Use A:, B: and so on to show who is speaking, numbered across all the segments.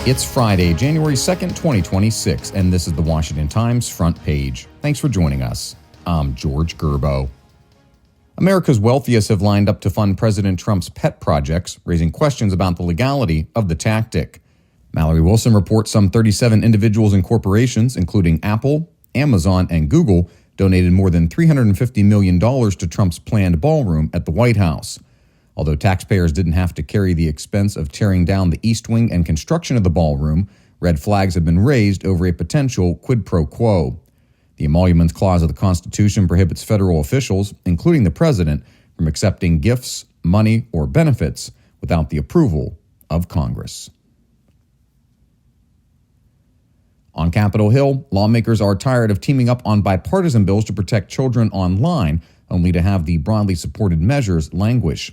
A: It's Friday, January 2nd, 2026, and this is the Washington Times front page. Thanks for joining us. I'm George Gerbo. America's wealthiest have lined up to fund President Trump's pet projects, raising questions about the legality of the tactic. Mallory Wilson reports some 37 individuals and corporations, including Apple, Amazon, and Google, donated more than $350 million to Trump's planned ballroom at the White House. Although taxpayers didn't have to carry the expense of tearing down the East Wing and construction of the ballroom, red flags have been raised over a potential quid pro quo. The Emoluments Clause of the Constitution prohibits federal officials, including the president, from accepting gifts, money, or benefits without the approval of Congress. On Capitol Hill, lawmakers are tired of teaming up on bipartisan bills to protect children online, only to have the broadly supported measures languish.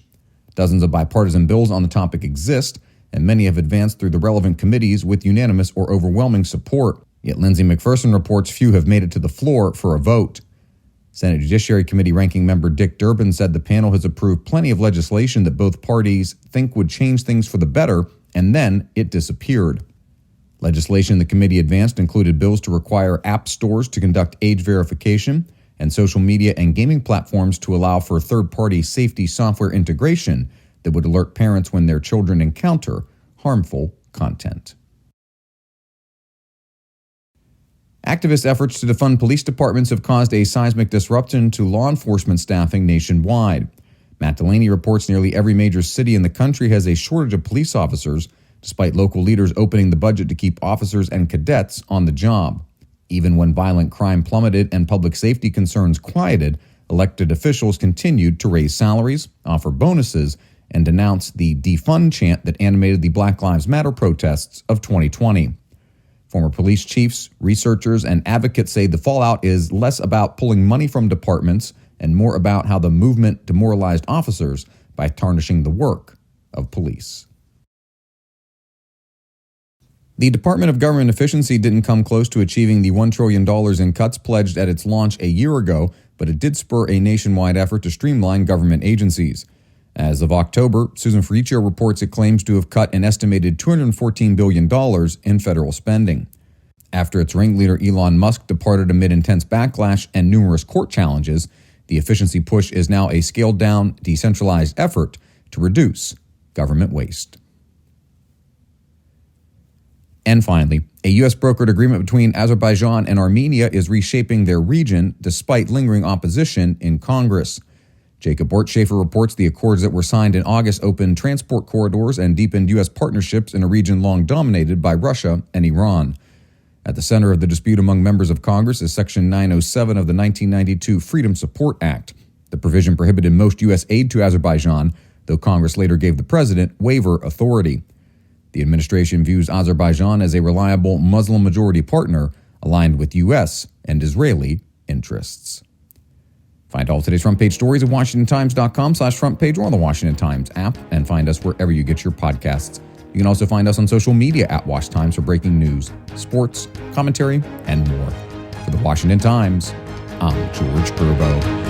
A: Dozens of bipartisan bills on the topic exist, and many have advanced through the relevant committees with unanimous or overwhelming support. Yet Lindsay McPherson reports few have made it to the floor for a vote. Senate Judiciary Committee Ranking Member Dick Durbin said the panel has approved plenty of legislation that both parties think would change things for the better, and then it disappeared. Legislation the committee advanced included bills to require app stores to conduct age verification and social media and gaming platforms to allow for third-party safety software integration that would alert parents when their children encounter harmful content. Activist efforts to defund police departments have caused a seismic disruption to law enforcement staffing nationwide. Matt Delaney reports nearly every major city in the country has a shortage of police officers, despite local leaders opening the budget to keep officers and cadets on the job. Even when violent crime plummeted and public safety concerns quieted, elected officials continued to raise salaries, offer bonuses, and denounce the defund chant that animated the Black Lives Matter protests of 2020. Former police chiefs, researchers, and advocates say the fallout is less about pulling money from departments and more about how the movement demoralized officers by tarnishing the work of police. The Department of Government Efficiency didn't come close to achieving the $1 trillion in cuts pledged at its launch a year ago, but it did spur a nationwide effort to streamline government agencies. As of October, Susan Ferricchio reports it claims to have cut an estimated $214 billion in federal spending. After its ringleader Elon Musk departed amid intense backlash and numerous court challenges, the efficiency push is now a scaled-down, decentralized effort to reduce government waste. And finally, a U.S. brokered agreement between Azerbaijan and Armenia is reshaping their region despite lingering opposition in Congress. Jacob Bortschafer reports the accords that were signed in August opened transport corridors and deepened U.S. partnerships in a region long dominated by Russia and Iran. At the center of the dispute among members of Congress is Section 907 of the 1992 Freedom Support Act. The provision prohibited most U.S. aid to Azerbaijan, though Congress later gave the president waiver authority. The administration views Azerbaijan as a reliable Muslim-majority partner aligned with U.S. and Israeli interests. Find all today's front page stories at WashingtonTimes.com/front page or on the Washington Times app, and find us wherever you get your podcasts. You can also find us on social media at Wash Times for breaking news, sports, commentary, and more. For the Washington Times, I'm George Gerbo.